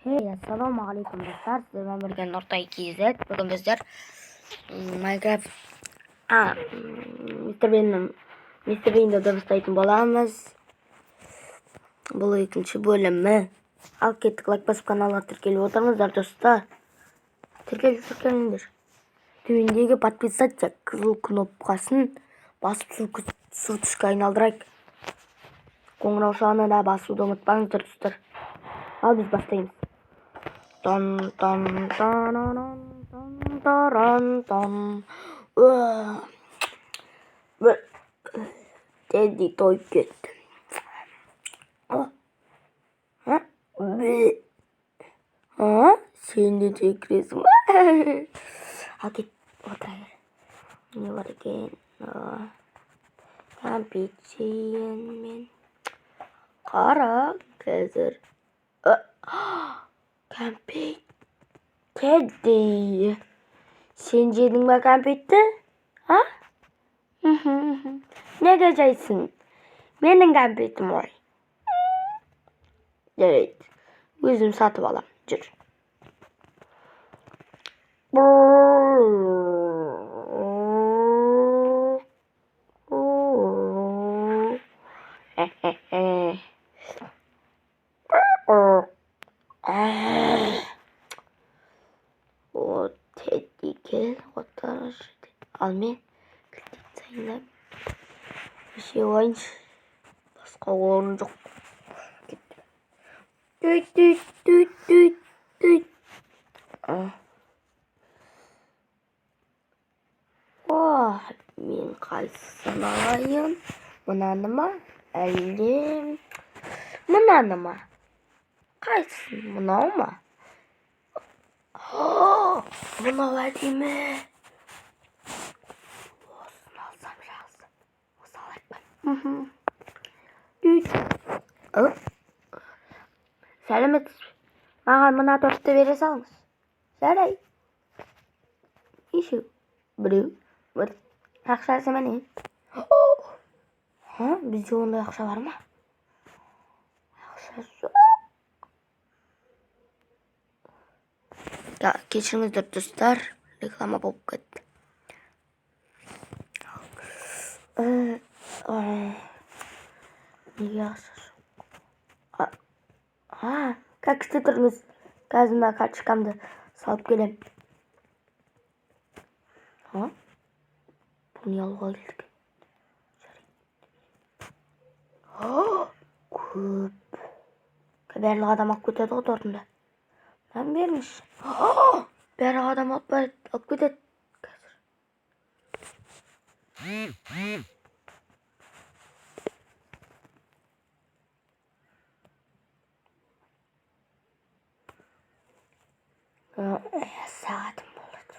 Assalomualaikum do'stlar. Sizlar bilan birga Nurtay KZ. Bugun bizlar Minecraft Mistер Binni debistaytın bo'lamiz. Bu ikkinchi bo'limi. Al ketdik, like basib kanalga tirkelib o'tirmizlar do'stlar. Tirkelindir. Tüyündeki подписаться kızıl knopkaсын basıp su tuşka ayналдырайық. Қоңырау шағына да басуды ұмытпаңыздар достар. Ал біз бастаймыз. Ton ton ton ton ton ton. Teddy toyup ketdi. Sen de tekresin. Al git otur. Ne var ekan? Kampichiyin men. Qara қазір. Kamпит. Teddy. Sen yedin mi kampitті? Ha? Ne geceysin? Benim kampitim var. Evet. Özüm satıp alam. Cür. O Teddy gel otur. Al men kredit sayılab bir şey oyuncu. Başka oyun yok. Düt. Oh, men qaysisini alayım? Bunani mı? Әлде mınani mı? Qaysisin? Mınau mu? Mınau әдемі. Осыны алсам жақсы. Осы алайықпын. Сәлеметсіз. Маған мына тортты бере салыңыз. Жарай. Нешеу? Біреу. Бір. Ақшасы міне. Bizde onda akşa var mı? Akşa yok. Ya geçirimizdir dostlar. Reklama bulup gitti. Neye akşa? Kaçta durunuz? Gazımda kaç çıkamdı. Salıp gelem. Bunu yalığa geldik. Көп. Барлық адам алып кетеді ғой тортымды. Мән берміш. Барлық адам алып кетеді. Сағатым болады.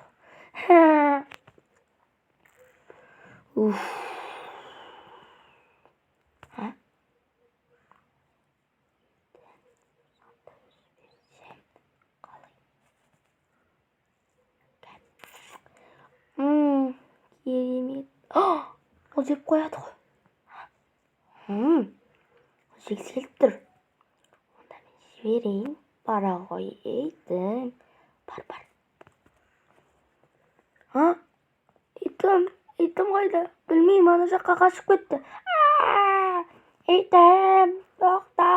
Керемет. Ол жеп қояды ғой. Жекселіп тұр. Онда мен жіберейін. Бара қойдым. Бар. Итім қайда? Білмеймін, ана жаққа қашып кетті. Итім, тоқта.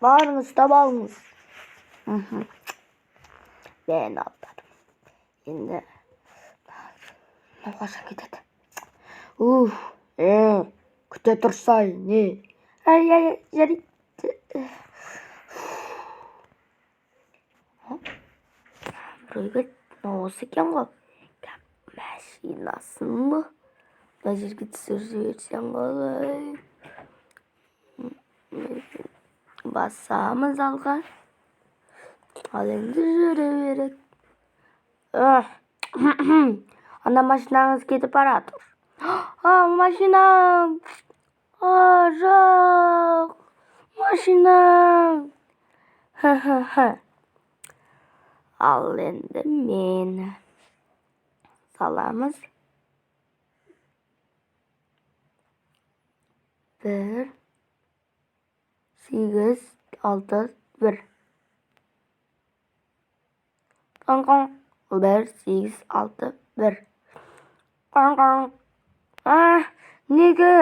Барыңыз, табалыңыз. Ben atladım. Şimdi nafasa gidelim. Küte tursay ne? Ay, yeri. Buraya ne olsa kim o? Maşinası mı? Nasıl gitsirsen kolay. Basamız algan. Alındır vererek. Anda maşinanız gidip aradır. Maşinam. Arak. Maşinam. Al endi men. Salamiz. Bir. 8, 6, 1. Қоң-қоң. 1, 8, 6, 1. Қоң-қоң. Неге?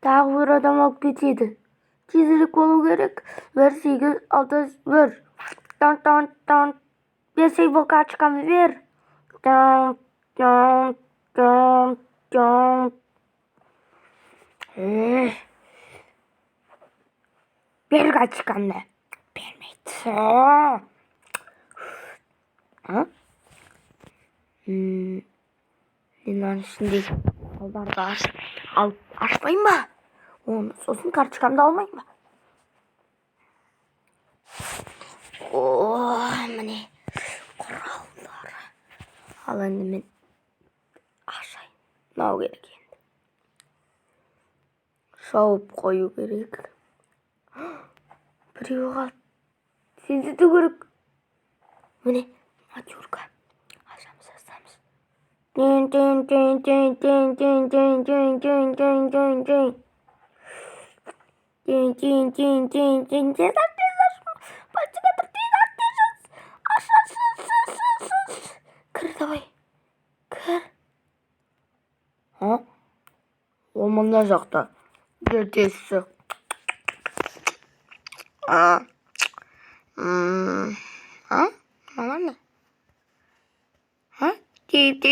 Тағы бір адам алып кетеді. Тезірек болу керек. 1, 8, 6, 1. Тон. Бесей бұл качкамды бер. Тон. Бер качкамды. Бермейді. Мен ішіндегі алдарды ашпайын ба? Оны сосын карточкамды алмайын ба? Міне құралдары. Ал енді мен ашайын. Мынау керек енді. Шауып қою керек. Біреу қалды. Сезді керек. Міне матюрка. Ашамыз. Кір давай. Кір. Ол мына жақта. Ертесі. Мама не? Tweet.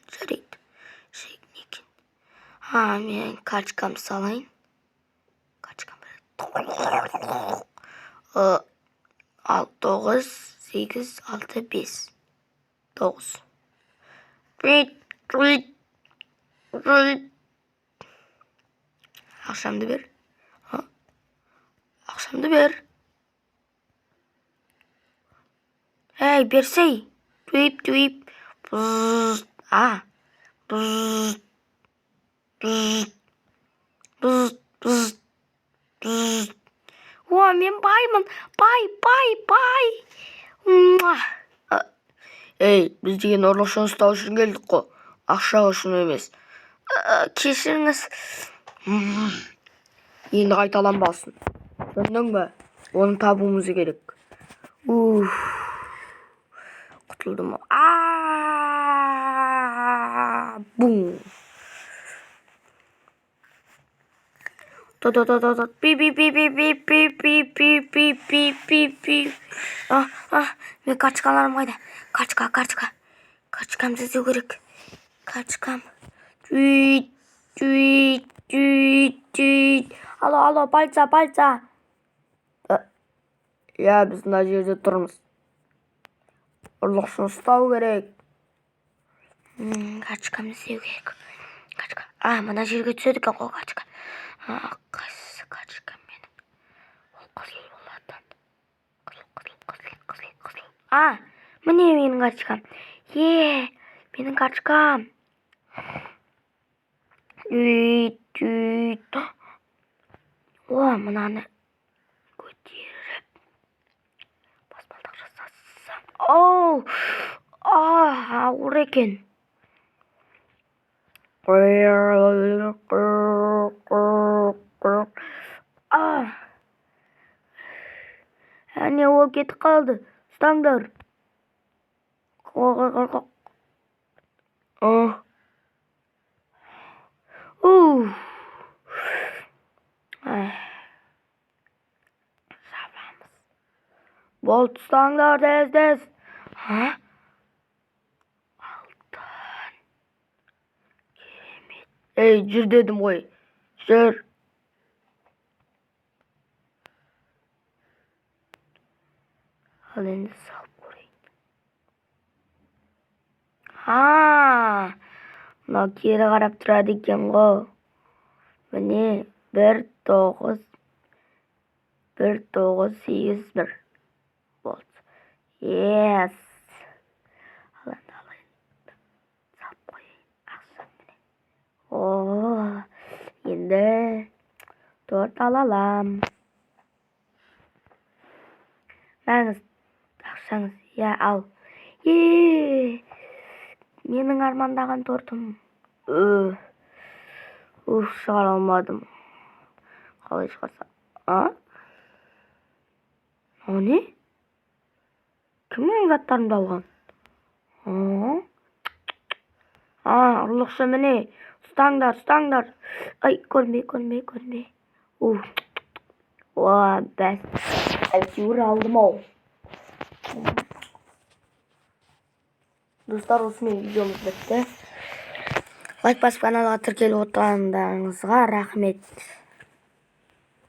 Жарайды. Шекнекен. Мен качкам салайын. Качкам. 9, 8, 6, 5. 9. Ақшамды бер. Ақшамды бер. Ей, берсей. Туип. Бззз. Мен баймын. Бай. Ей, біз деген ұрлықшыны ұстау үшін келдік қой. Ақша үшін емес. Кешіріңіз. Енді қайталанбасын. Түсіндің бе? Оны табуымыз керек. Құтылдым. Бум. Мен качкаларым қайда? Качка. Качкамды іздеу керек. Качкам. Tweet. Алло, пальца. Біз мына жерде тұрмыз. Ұрлықшыны ұстау керек. Качкамды іздеу керек. Качка. Мына жерге түседі екен ғой качка. Қайсы качка менің? Ол қызыл болатын. Қызыл. Міне менің качкам. Менің качкам. Мынаны көтеріп баспалдақ жасасам. Ауыр екен. Әне ол кетіп қалды. Ұстаңдар. Жабамыз. Бол тұстаңдар тез. Алтын. Керемет. Ей, жүр дедім ғой. Жүр. Ал енді салып көрейін. Мынау кері қарап тұрады екен ғой. Міне 1, 9, 8, 1 болды. Yes. Ал енді алайын. Салып қойайын. Ақшам міне. Енді ала алам. Мәңіз ақшаңыз. Я, ал. Менің армандаған тортым. Шығара алмадым. Қалай шығарсам? О не? Кім менің заттарымды алған? Ұрлықшы міне. Ұстаңдар. Ай, көрме. Бәс. Әйтеуір алдым ау. Достар, осымен видеомыз бітті. Лайк басып каналға тіркеліп отырғандарыңызға рахмет.